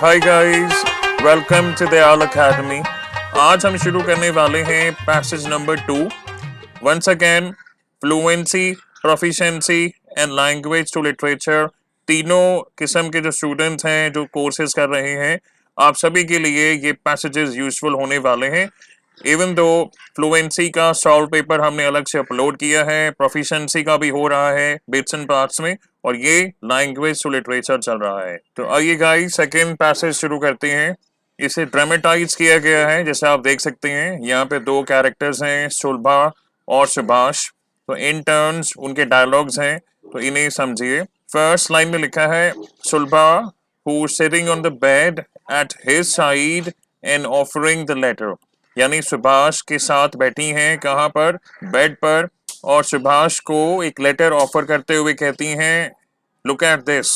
Hi guys, welcome to Dayal academy. आज हम शुरू करने वाले हैं passage number 2। Once again, fluency, proficiency and language to literature, तीनों किस्म के जो स्टूडेंट्स हैं जो कोर्सेज कर रहे हैं, आप सभी के लिए ये पैसेजेस यूजफुल होने वाले हैं। इवन दो फ्लुएंसी का सॉल्व पेपर हमने अलग से अपलोड किया है, प्रोफिशिएंसी का भी हो रहा है बिट्स एंड पार्ट्स में, और ये लैंग्वेज टू लिटरेचर चल रहा है। तो आइए गाइस, सेकंड पैसेज शुरू करते हैं। इसे ड्रामेटाइज किया गया है, जैसे आप देख सकते हैं यहाँ पे दो कैरेक्टर्स हैं, सुलभा और सुभाष। तो इन टर्न्स उनके डायलॉग्स हैं, तो इन्हें समझिए। फर्स्ट लाइन में लिखा है, Sulabha who sitting on the bed at his side and offering the letter, यानी सुभाष के साथ बैठी हैं कहाँ पर, बेड पर, और सुभाष को एक लेटर ऑफर करते हुए कहती हैं, लुक एट दिस,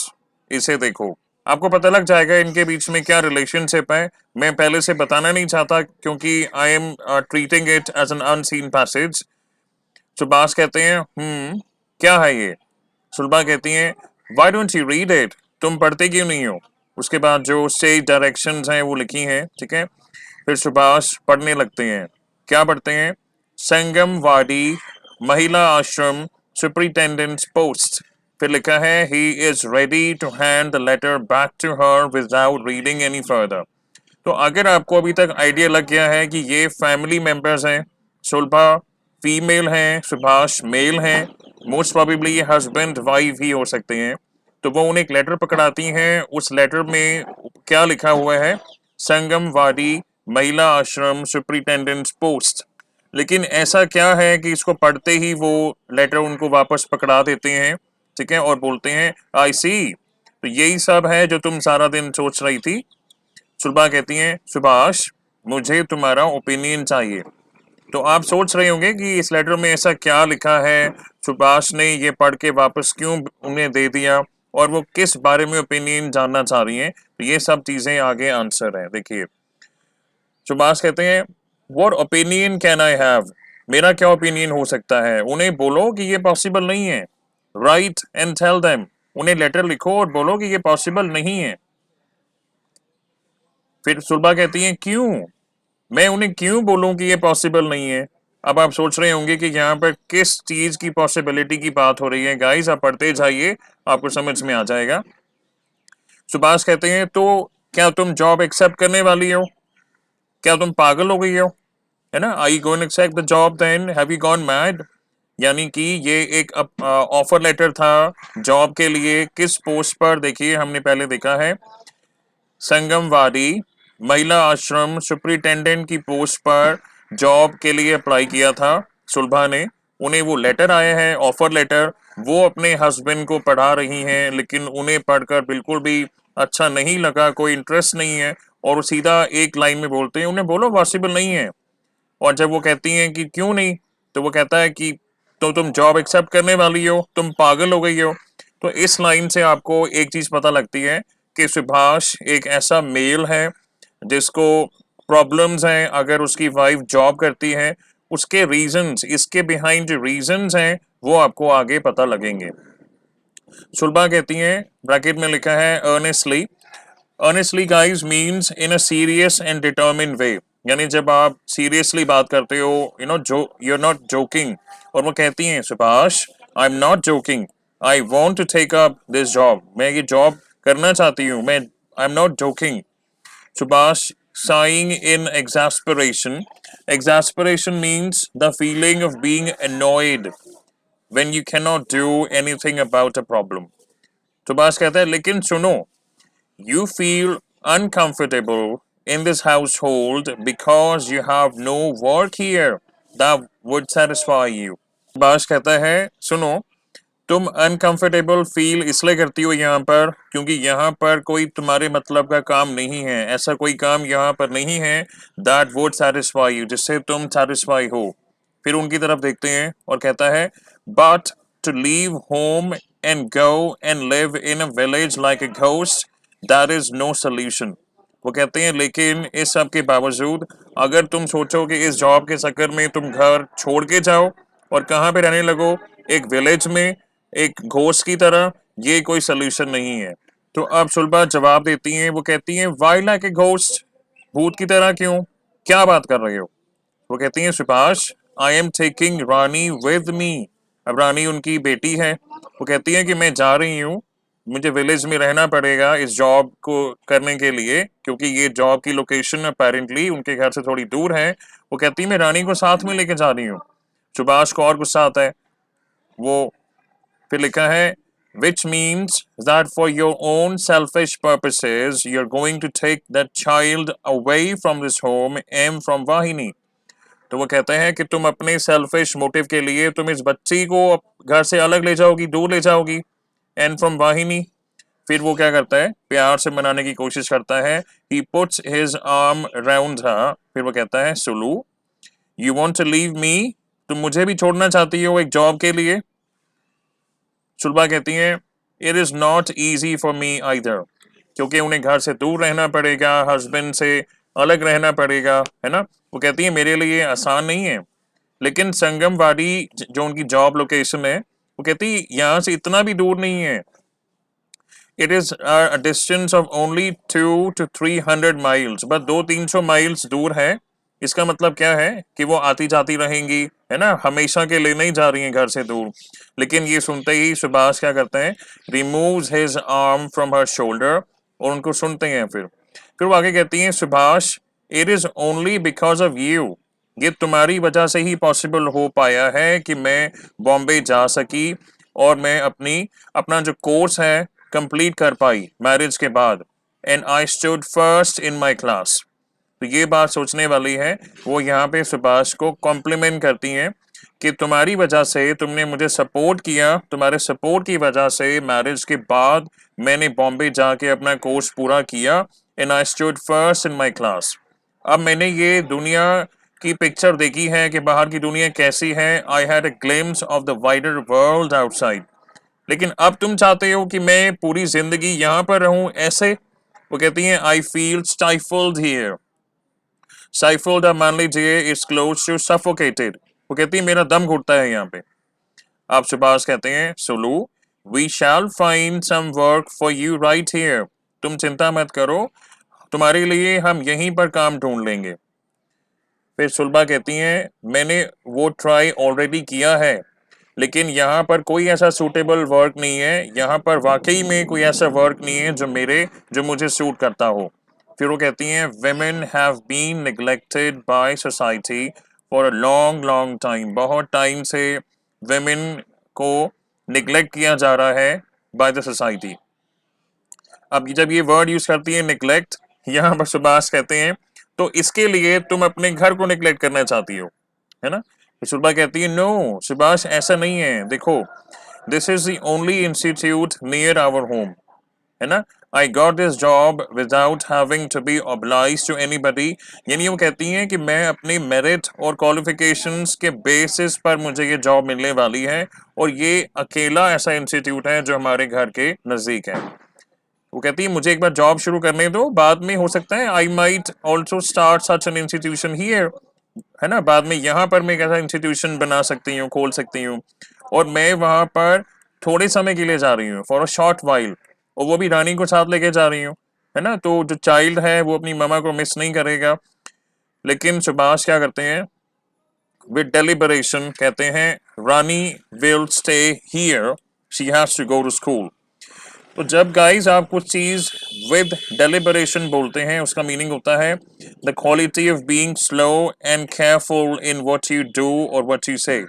इसे देखो। आपको पता लग जाएगा इनके बीच में क्या रिलेशनशिप है। मैं पहले से बताना नहीं चाहता क्योंकि I am treating it as an unseen passage. Subhash कहते हैं, क्या है ये? सुलभा कहती हैं, why don't you read it, तुम पढ़ते क्यों नहीं हो? उसके बाद जो स्टेज डायरेक्शंस हैं वो लिखी हैं, ठीक है। फिर सुभाष पढ़ने लगते हैं। क्या पढ़ते हैं? संगम वाडी महिला आश्रम सुपरिटेंडेंट्स पोस्ट। फिर लिखा है, he is ready to hand the letter back to her without reading any further. तो अगर आपको अभी तक आइडिया लग गया है कि ये फैमिली मेंबर्स हैं, सुलभा फीमेल हैं, सुभाष मेल हैं, मोस्ट प्रोबेबली ये हस्बैंड वाइफ ही हो सकते हैं। तो वो उन्हें एक लेटर पकड़ाती हैं। उस लेटर में क्या लिखा हुआ है? संगम वाडी महिला आश्रम सुपरिटेंडेंट्स पोस्ट। लेकिन ऐसा क्या है कि इसको पढ़ते ही वो लेटर उनको वापस पकड़ा देते हैं, ठीक है, और बोलते हैं, आई सी, तो यही सब है जो तुम सारा दिन सोच रही थी। सुलभा कहती हैं, सुभाष मुझे तुम्हारा ओपिनियन चाहिए। तो आप सोच रहे होंगे कि इस लेटर में ऐसा क्या लिखा है, सुभाष ने ये पढ़ के वापस क्यों उन्हें दे दिया, और वो किस बारे में ओपिनियन जानना चाह रही हैं। तो ये सब चीजें आगे आंसर है। देखिए, सुभाष कहते हैं, what opinion can I have, मेरा क्या ओपिनियन हो सकता है? उन्हें बोलो कि ये पॉसिबल नहीं है। राइट एंड टेल देम, उन्हें लेटर लिखो और बोलो कि ये पॉसिबल नहीं है। फिर सुलभा कहती है, क्यों, मैं उन्हें क्यों बोलूं कि ये पॉसिबल नहीं है? अब आप सोच रहे होंगे कि यहाँ पर किस चीज की पॉसिबिलिटी की बात हो रही है। गाइस, आप पढ़ते जाइए, आपको समझ में आ जाएगा। सुभाष कहते हैं, तो क्या तुम जॉब एक्सेप्ट करने वाली हो? क्या तुम पागल हो गई हो, है ना? I going accept the job then, have you gone mad? यानी कि ये एक ऑफर लेटर था जॉब के लिए। किस पोस्ट पर? देखिए, हमने पहले देखा है संगमवाडी महिला आश्रम सुपरिटेंडेंट की पोस्ट पर जॉब के लिए अप्लाई किया था सुलभा ने। उन्हें वो लेटर आया है, ऑफर लेटर, वो अपने हस्बैंड को पढ़ा रही हैं, लेकिन उन्हें पढ़कर बिल्कुल भी अच्छा नहीं लगा, कोई इंटरेस्ट नहीं है, और वो सीधा एक लाइन में बोलते हैं, उन्हें बोलो पॉसिबल नहीं है। और जब वो कहती हैं कि क्यों नहीं, तो वो कहता है कि तो तुम जॉब एक्सेप्ट करने वाली हो, तुम पागल हो गई हो। तो इस लाइन से आपको एक चीज पता लगती है कि सुभाष एक ऐसा मेल है जिसको प्रॉब्लम्स हैं अगर उसकी वाइफ जॉब करती है। उसके रीजंस, इसके बिहाइंड जो रीजंस हैं वो आपको आगे पता लगेंगे। सुलभा कहती हैं, ब्रैकेट में लिखा है earnestly. Earnestly guys means in a serious and determined way, यानी जब आप सीरियसली बात करते हो, जो यू आर नॉट जोकिंग। और वो कहती हैं, Subhash I am not joking, I want to take up this job, मैं ये जॉब करना चाहती हूँ, मैं I am not joking. Subhash sighing in exasperation. Exasperation means the feeling of being annoyed when you cannot do anything about a problem. Subhash कहता है, लेकिन सुनो, you feel uncomfortable in this household because you have no work here that would satisfy you. Subhash कहता है, सुनो, तुम uncomfortable feel इसलिए करती हो यहाँ पर क्योंकि यहाँ पर कोई तुम्हारे मतलब का काम नहीं है, ऐसा कोई काम यहाँ पर नहीं है दैट वुड सेटिस्फाई यू, जिससे तुम सेटिस्फाई हो। फिर उनकी तरफ देखते हैं और कहता है, but to leave home and go and live in a village like a ghost, that is no solution. वो कहते हैं, लेकिन इस सब के बावजूद अगर तुम सोचो कि इस जॉब के चक्कर में तुम घर छोड़ के जाओ और कहाँ पे रहने लगो, एक विलेज में, एक घोस्ट की तरह, ये कोई सोल्यूशन नहीं है। तो अब सुलभा जवाब देती हैं, वो कहती हैं वाई लाइक ए घोस्ट, भूत की तरह क्यों, क्या बात कर रहे हो। वो कहती हैं Subhash I am taking Rani with me. अब रानी उनकी बेटी है। वो कहती है कि मैं जा रही हूँ, मुझे विलेज में रहना पड़ेगा इस जॉब को करने के लिए, क्योंकि ये जॉब की लोकेशन अपेरेंटली उनके घर से थोड़ी दूर है। वो कहती है मैं रानी को साथ में लेके जा रही हूँ। सुभाष को और गुस्सा आता है। वो फिर लिखा है which means that for your own selfish purposes you're going to take that child away from this home and from Vahini। तो वो कहते हैं कि तुम अपने सेल्फिश मोटिव के लिए तुम इस बच्ची को घर से अलग ले जाओगी, दूर ले जाओगी, एंड फ्रॉम वाहिनी। फिर वो क्या करता है, प्यार से मनाने की कोशिश करता है। He puts his arm around her. फिर वो कहता है Sulu you want to leave me, तुम मुझे भी छोड़ना चाहती हो एक जॉब के लिए। सुलभा कहती हैं it is not easy for me either, क्योंकि उन्हें घर से दूर रहना पड़ेगा, हस्बैंड से अलग रहना पड़ेगा, है ना। वो कहती है मेरे लिए आसान नहीं है, लेकिन संगमवाड़ी जो उनकी जॉब लोकेशन है, वो कहती है यहाँ से इतना भी दूर नहीं है। It is a distance of only 200 to 300 miles, बस 200-300 माइल्स दूर है। इसका मतलब क्या है कि वो आती जाती रहेंगी, है ना, हमेशा के लिए नहीं जा रही हैं घर से दूर। लेकिन ये सुनते ही सुभाष क्या करते हैं, removes his arm from her shoulder, और उनको सुनते हैं। फिर वो आगे कहती हैं Subhash it is only because of you, ये तुम्हारी वजह से ही पॉसिबल हो पाया है कि मैं बॉम्बे जा सकी और मैं अपना जो कोर्स है कंप्लीट कर पाई मैरिज के बाद। And I stood first in my class. तो ये बात सोचने वाली है। वो यहाँ पे सुभाष को कॉम्प्लीमेंट करती हैं कि तुम्हारी वजह से तुमने मुझे सपोर्ट किया, तुम्हारे सपोर्ट की वजह से मैरिज के बाद मैंने बॉम्बे जाके अपना कोर्स पूरा किया। And I stood first in my class. अब मैंने ये दुनिया की पिक्चर देखी है कि बाहर की दुनिया कैसी है। I had a glimpse of the wider world outside. लेकिन अब तुम चाहते हो कि मैं पूरी जिंदगी यहाँ पर रहूं ऐसे। वो कहती हैं I feel stifled here. Stifled मान लीजिए इज क्लोज टू सफोकेटेड। वो कहती है मेरा दम घुटता है यहाँ पे। आप सुभाष कहते हैं Sulu we shall find some work for you right here, तुम चिंता मत करो, तुम्हारे लिए हम यहीं पर काम ढूंढ लेंगे। फिर सुलभा कहती हैं मैंने वो ट्राई ऑलरेडी किया है, लेकिन यहाँ पर कोई ऐसा सूटेबल वर्क नहीं है, यहाँ पर वाकई में कोई ऐसा वर्क नहीं है जो मुझे सूट करता हो। फिर वो कहती हैं women have been neglected by society for a long long time, बहुत टाइम से women को निगलेक्ट किया जा रहा है by the society। अब जब ये वर्ड यूज करती है निगलेक्ट, यहाँ पर सुभाष कहते हैं तो इसके लिए तुम अपने घर को निगलेक्ट करना चाहती हो, है ना। सुलभा कहती है नो सुभाष ऐसा नहीं है, देखो this is the only institute near our home, है ना। I got this job without having to be obliged to anybody. यानी वो कहती हैं कि मैं अपनी मेरिट और क्वालिफिकेशंस के बेसिस पर मुझे ये जॉब मिलने वाली है, और ये अकेला ऐसा इंस्टीट्यूट है जो हमारे घर के नज़दीक है। वो कहती है मुझे एक बार जॉब शुरू करने दो, बाद में हो सकता है I might also start such an institution here, है ना, बाद में यहाँ पर मैं एक ऐसा इंस्टीट्यूशन बना सकती हूँ, खोल सकती हूँ, और मैं वहां पर थोड़े समय के लिए जा रही हूँ फॉर अ शॉर्ट वाइल, और वो भी रानी को साथ लेके जा रही हूँ, है ना। तो जो चाइल्ड है वो अपनी ममा को मिस नहीं करेगा। लेकिन सुभाष क्या करते हैं, विद डेलिबरेशन कहते हैं Rani will stay here, she has to go to school. तो जब गाइस आप कुछ चीज विद डेलिबरेशन बोलते हैं, उसका मीनिंग होता है the quality of being slow and careful in what you do और व्हाट यू से।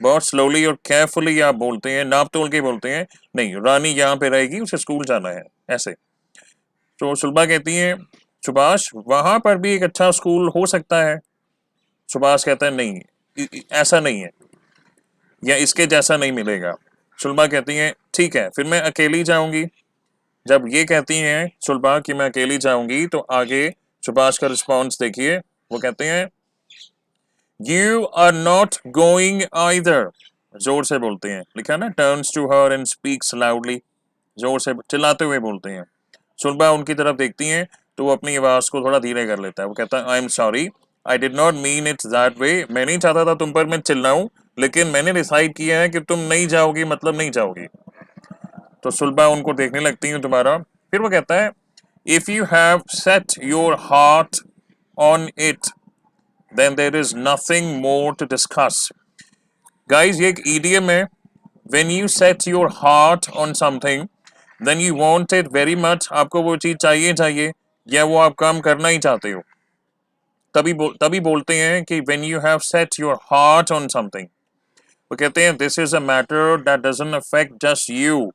बहुत स्लोली और केयरफुली आप बोलते हैं, नाप तोल के बोलते हैं, नहीं रानी यहाँ पे रहेगी, उसे स्कूल जाना है, ऐसे। तो सुलभा कहती है सुभाष वहां पर भी एक अच्छा स्कूल हो सकता है। सुभाष कहता है नहीं, ऐसा नहीं है, या इसके जैसा नहीं मिलेगा। सुलभा कहती है ठीक है फिर मैं अकेली जाऊंगी। जब ये कहती हैं सुलभा कि मैं अकेली जाऊंगी, तो आगे सुभाष का रिस्पॉन्स देखिए। वो कहते हैं you are not going either, जोर से बोलते हैं, लिखा ना turns to her and speaks loudly, जोर से चिल्लाते हुए बोलते हैं। सुलभा उनकी तरफ देखती हैं तो वो अपनी आवाज को थोड़ा धीरे कर लेता है। वो कहता है I am sorry, I did not mean it that way, मैं नहीं चाहता था तुम पर मैं चिल्लाऊं, लेकिन मैंने डिसाइड किया है कि तुम नहीं जाओगी मतलब नहीं जाओगी। तो सुलभा उनको देखने लगती है दोबारा। फिर वो कहता है if you have set your heart on it then there is nothing more to discuss. Guys ये एक ईडियम है। When you set your heart on something then you want it very much, आपको वो चीज चाहिए चाहिए या वो आप काम करना ही चाहते हो, तभी बोलते हैं कि when you have set your heart on something. वो कहते हैं this is a matter that doesn't affect just you.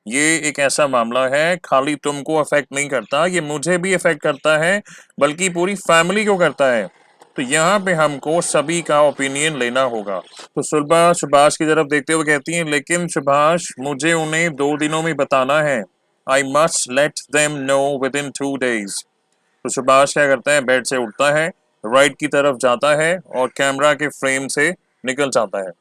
ये एक ऐसा मामला है खाली तुमको अफेक्ट नहीं करता, ये मुझे भी अफेक्ट करता है, बल्कि पूरी फैमिली को करता है। तो यहाँ पे हमको सभी का ओपिनियन लेना होगा। तो सुलभा सुभाष की तरफ देखते हुए कहती हैं लेकिन सुभाष मुझे उन्हें 2 दिनों में बताना है। I must let them know with in 2 days। तो सुभाष क्या करता है, बेड से उठता है, राइट की तरफ जाता है और कैमरा के फ्रेम से निकल जाता है।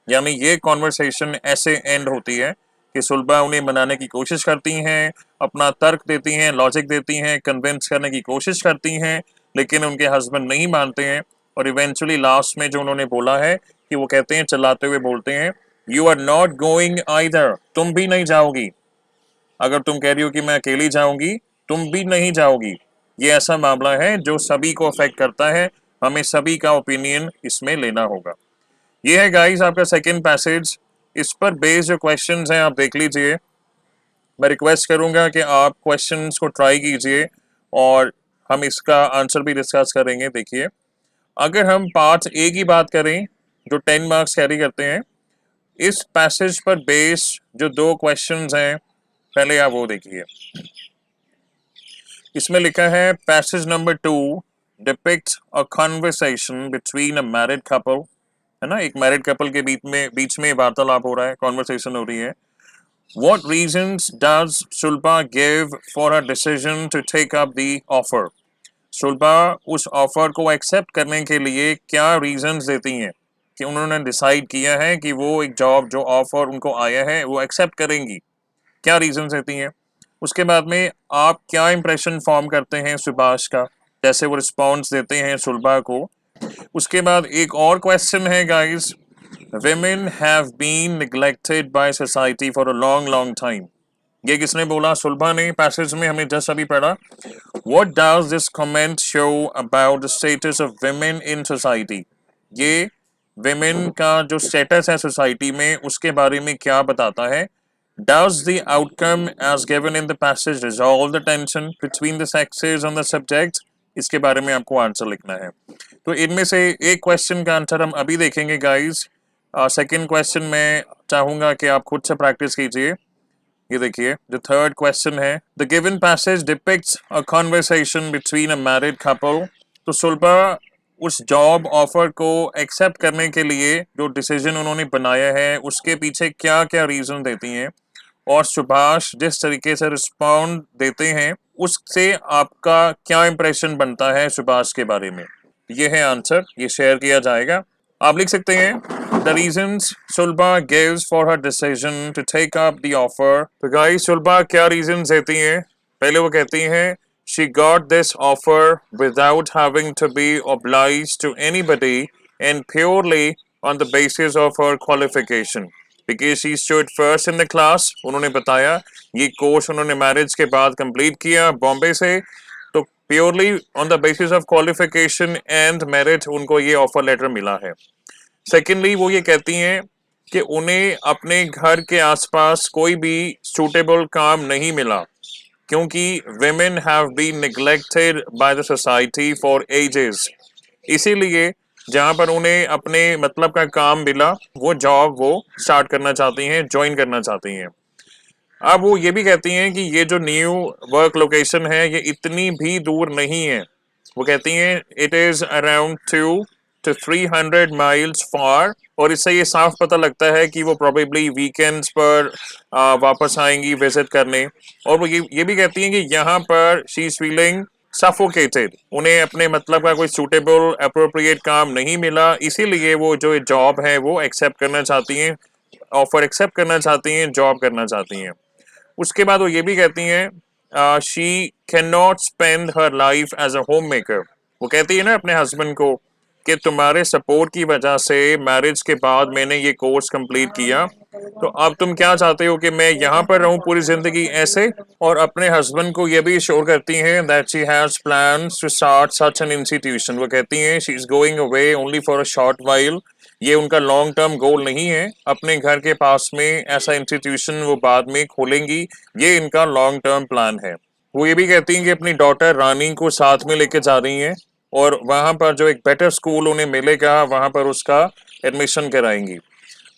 यानी ये कॉन्वर्सेशन ऐसे एंड होती है कि सुलभा उन्हें मनाने की कोशिश करती हैं, अपना तर्क देती हैं, लॉजिक देती हैं, कन्विंस करने की कोशिश करती हैं, लेकिन उनके हस्बैंड नहीं मानते हैं। और इवेंचुअली लास्ट में जो उन्होंने बोला है कि वो कहते हैं, चिल्लाते हुए बोलते हैं, you are not going either, तुम भी नहीं जाओगी। अगर तुम कह रही हो कि मैं अकेली जाऊंगी, तुम भी नहीं जाओगी। ये ऐसा मामला है जो सभी को अफेक्ट करता है, हमें सभी का ओपिनियन इसमें लेना होगा। ये है गाइस आपका सेकंड पैसेज। इस पर बेस्ड जो क्वेश्चंस हैं आप देख लीजिए। मैं रिक्वेस्ट करूंगा कि आप क्वेश्चंस को ट्राई कीजिए और हम इसका आंसर भी डिस्कस करेंगे। देखिए, अगर हम पार्ट ए की बात करें जो 10 मार्क्स कैरी करते हैं, इस पैसेज पर बेस्ड जो 2 क्वेश्चंस हैं, पहले आप वो देखिए। इसमें लिखा है passage number 2 depict a conversation between a married couple, है ना, एक मैरिड कपल के बीच में वार्तालाप हो रहा है, कॉन्वर्सेशन हो रही है। What reasons does Sulba give for her decision to take up the offer? सुल्बा उस ऑफर को एक्सेप्ट करने के लिए क्या रीजंस देती हैं कि उन्होंने डिसाइड किया है कि वो एक जॉब जो ऑफर उनको आया है वो एक्सेप्ट करेंगी, क्या रीजंस देती हैं। उसके बाद में आप क्या इंप्रेशन फॉर्म करते हैं सुभाष का, जैसे वो रिस्पॉन्स देते हैं सुल्बा को। उसके बाद एक और क्वेश्चन है guys, women have been neglected by society for a long long time। ये किसने बोला, सुल्बा ने। पैसेज में हमने जस्ट अभी पढ़ा, what does this comment show about the status of women in society। ये women का जो स्टेटस है सोसाइटी में उसके बारे में क्या बताता है। Does the outcome as given in the passage resolve the tension between the sexes on the subject? इसके बारे में आपको आंसर लिखना है। तो इनमें से एक क्वेश्चन का आंसर हम अभी देखेंगे गाइस। सेकंड क्वेश्चन में चाहूंगा कि आप खुद से प्रैक्टिस कीजिए। ये देखिए, जो थर्ड क्वेश्चन है, the given passage depicts a conversation between a married couple. तो सुल्बा उस जॉब ऑफर को एक्सेप्ट करने के लिए जो डिसीजन उन्होंने बनाया है उसके पीछे क्या क्या रीजन देती हैं, और सुभाष जिस तरीके से रिस्पॉन्ड देते हैं उससे आपका क्या इंप्रेशन बनता है सुभाष के बारे में। ये है आंसर, ये शेयर किया जाएगा। आप लिख सकते हैं the reasons Sulba gives for her decision to take up the offer. तो गाइस सुल्बा क्या रीजंस देती हैं। पहले वो कहती हैं she got this offer without having to be obliged to anybody and purely on the basis of her qualification because she stood first in the class. उन्होंने बताया ये कोर्स उन्होंने मैरिज के बाद कंप्लीट किया बॉम्बे से, तो purely on the basis of qualification and merit उनको ये ऑफर लेटर मिला है। सेकेंडली वो ये कहती हैं कि उन्हें अपने घर के आसपास कोई भी सूटेबल काम नहीं मिला क्योंकि women have been neglected by the society for ages। इसीलिए जहां पर उन्हें अपने मतलब का काम मिला वो जॉब वो स्टार्ट करना चाहती हैं, ज्वाइन करना चाहती हैं। अब वो ये भी कहती हैं कि ये जो न्यू वर्क लोकेशन है ये इतनी भी दूर नहीं है। वो कहती हैं it is around 200 to 300 miles far, और इससे ये साफ पता लगता है कि वो प्रोबेबली वीकेंड्स पर वापस आएंगी विजिट करने। और वो ये भी कहती हैं कि यहाँ पर शी इज फीलिंग सफोकेटेड, उन्हें अपने मतलब का कोई सूटेबल अप्रोप्रिएट काम नहीं मिला, इसीलिए वो जो जॉब है वो एक्सेप्ट करना चाहती हैं, ऑफर एक्सेप्ट करना चाहती हैं, जॉब करना चाहती हैं। उसके बाद वो ये भी कहती हैं she can not spend her life as a homemaker. वो कहती है ना अपने हस्बैंड को कि तुम्हारे सपोर्ट की वजह से मैरिज के बाद मैंने ये कोर्स कंप्लीट किया, तो अब तुम क्या चाहते हो कि मैं यहाँ पर रहूं पूरी जिंदगी ऐसे? और अपने हस्बैंड को ये भी श्योर करती हैं that she has plans to start such an institution. वो कहती हैं she is going away only for a short while. ये उनका लॉन्ग टर्म गोल नहीं है, अपने घर के पास में ऐसा इंस्टीट्यूशन वो बाद में खोलेंगी, ये इनका लॉन्ग टर्म प्लान है। वो ये भी कहती हैं कि अपनी डॉटर रानी को साथ में लेके जा रही हैं और वहां पर जो एक बेटर स्कूल उन्हें मिलेगा वहां पर उसका एडमिशन कराएंगी।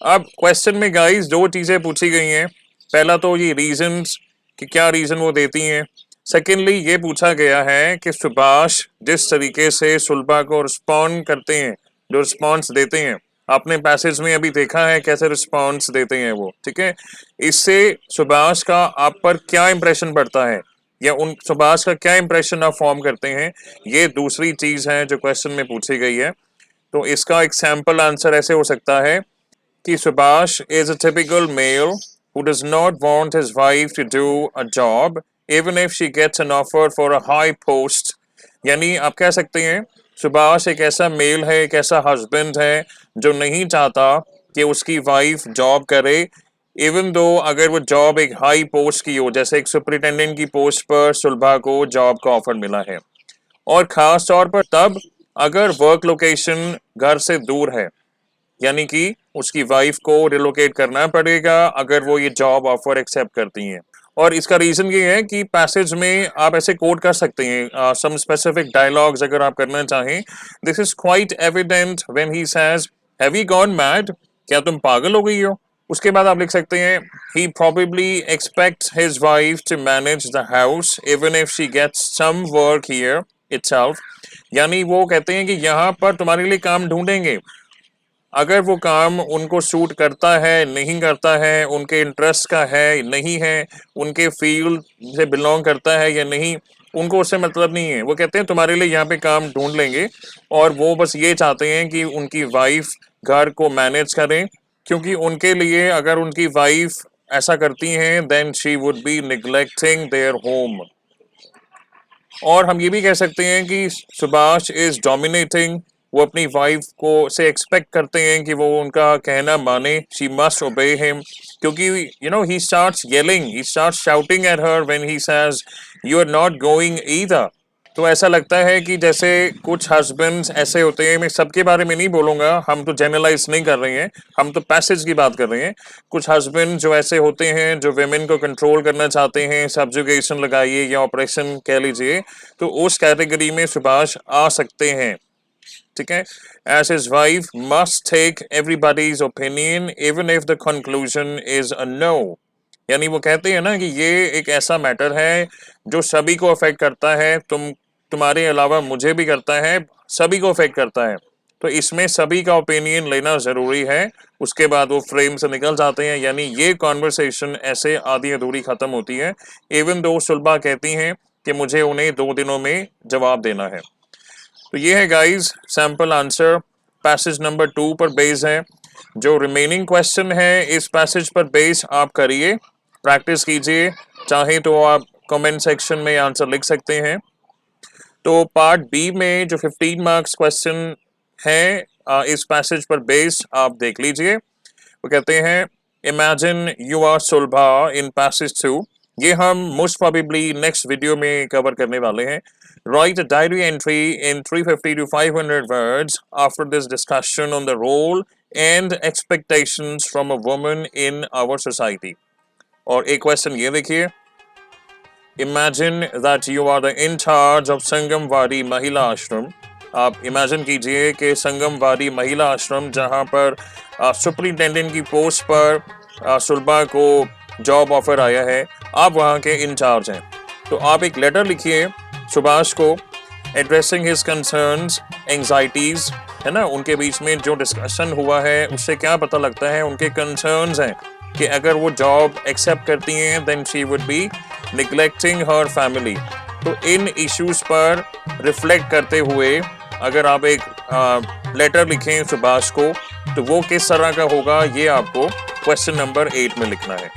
अब क्वेश्चन में गाइस दो चीजें पूछी गई हैं। पहला तो ये रीजंस कि क्या रीजन वो देती हैं। सेकेंडली ये पूछा गया है कि सुभाष जिस तरीके से सुलभा को रिस्पॉन्ड करते हैं, जो रिस्पॉन्स देते हैं, आपने पैसेज में अभी देखा है कैसे रिस्पॉन्स देते हैं वो, ठीक है। इससे सुभाष का आप पर क्या इंप्रेशन पड़ता है या उन सुभाष का क्या इंप्रेशन आप फॉर्म करते हैं, ये दूसरी चीज है जो क्वेश्चन में पूछी गई है। तो इसका एक सैम्पल आंसर ऐसे हो सकता है कि Subhash is a typical male who does not want his wife to do a job even if she gets an offer for a high post। यानी आप कह सकते हैं सुभाष एक ऐसा मेल है, एक ऐसा हस्बैंड है जो नहीं चाहता कि उसकी वाइफ जॉब करे, इवन दो अगर वो जॉब एक हाई पोस्ट की हो, जैसे एक सुपरिटेंडेंट की पोस्ट पर सुलभा को जॉब का ऑफर मिला है। और खास तौर पर तब अगर वर्क लोकेशन घर से दूर है, यानी कि उसकी वाइफ को रिलोकेट करना पड़ेगा अगर वो ये जॉब ऑफर एक्सेप्ट करती हैं। और इसका रीजन ये है कि पैसेज में आप ऐसे कोट कर सकते हैं सम स्पेसिफिक डायलॉग्स अगर आप करना चाहें। This is quite evident when he says have you gone mad, क्या तुम पागल हो गई हो। उसके बाद आप लिख सकते हैं he probably expects his wife to manage the house even if she gets some work here itself. यानी वो कहते हैं कि यहाँ पर तुम्हारे लिए काम ढूंढेंगे, अगर वो काम उनको सूट करता है नहीं करता है, उनके इंटरेस्ट का है नहीं है, उनके फील्ड से बिलोंग करता है या नहीं, उनको उससे मतलब नहीं है। वो कहते हैं तुम्हारे लिए यहाँ पे काम ढूंढ लेंगे। और वो बस ये चाहते हैं कि उनकी वाइफ घर को मैनेज करें, क्योंकि उनके लिए अगर उनकी वाइफ ऐसा करती हैं then she would be neglecting their home. और हम ये भी कह सकते हैं कि सुभाष इज डोमिनेटिंग, वो अपनी वाइफ को से एक्सपेक्ट करते हैं कि वो उनका कहना माने, शी मस्ट ओबे हिम, क्योंकि you know he starts yelling, he starts shouting at her when he says you are not going either. तो ऐसा लगता है कि जैसे कुछ हस्बैंड्स ऐसे होते हैं, मैं सबके बारे में नहीं बोलूंगा, हम तो जनरलाइज नहीं कर रहे हैं, हम तो पैसेज की बात कर रहे हैं। कुछ हस्बैंड जो ऐसे होते हैं जो वेमेन को कंट्रोल करना चाहते हैं, सब्जुगेशन लगाइए या ऑपरेशन कह लीजिए, तो उस कैटेगरी में सुभाष आ सकते हैं, ठीक है। As his wife must take everybody's opinion even if the conclusion is a no। यानी वो कहते हैं ना कि ये एक ऐसा मैटर है जो सभी को अफेक्ट करता है, तुम्हारे अलावा मुझे भी करता है, सभी को अफेक्ट करता है, तो इसमें सभी का ओपिनियन लेना जरूरी है। उसके बाद वो फ्रेम से निकल जाते हैं, यानी ये कॉन्वर्सेशन ऐसे आधी अधूरी खत्म होती है। इवन दो सुलभा कहती हैं कि मुझे उन्हें 2 दिनों में जवाब देना है। तो ये है guys sample answer, passage number 2 पर बेस है। जो रिमेनिंग क्वेश्चन है इस पैसेज पर बेस आप करिए, प्रैक्टिस कीजिए, चाहे तो आप कमेंट सेक्शन में आंसर लिख सकते हैं। तो पार्ट बी में जो 15 मार्क्स क्वेश्चन है इस पैसेज पर बेस आप देख लीजिए। वो कहते हैं imagine you are Sulabha in passage 2। ये हम मोस्ट प्रोबेबली नेक्स्ट वीडियो में कवर करने वाले हैं। Write a diary entry in 350 to 500 words after this discussion on the role and expectations from a woman in our society। और एक question ये देखिए, Imagine that you are the in charge of संगमवारी महिला आश्रम। आप इमेजिन कीजिए कि संगमवारी महिला आश्रम जहां पर सुपरिटेंडेंट की पोस्ट पर सुलभा को जॉब ऑफर आया है, आप वहां के इंचार्ज हैं। तो आप एक लेटर लिखिए सुभाष को, एड्रेसिंग हिज कंसर्न्स एंजाइटीज, है ना, उनके बीच में जो डिस्कशन हुआ है उससे क्या पता लगता है उनके कंसर्न्स हैं कि अगर वो जॉब एक्सेप्ट करती हैं then she would be neglecting her family. तो इन इश्यूज पर रिफ्लेक्ट करते हुए अगर आप एक लेटर लिखें सुभाष को, तो वो किस तरह का होगा ये आपको क्वेश्चन नंबर 8 में लिखना है।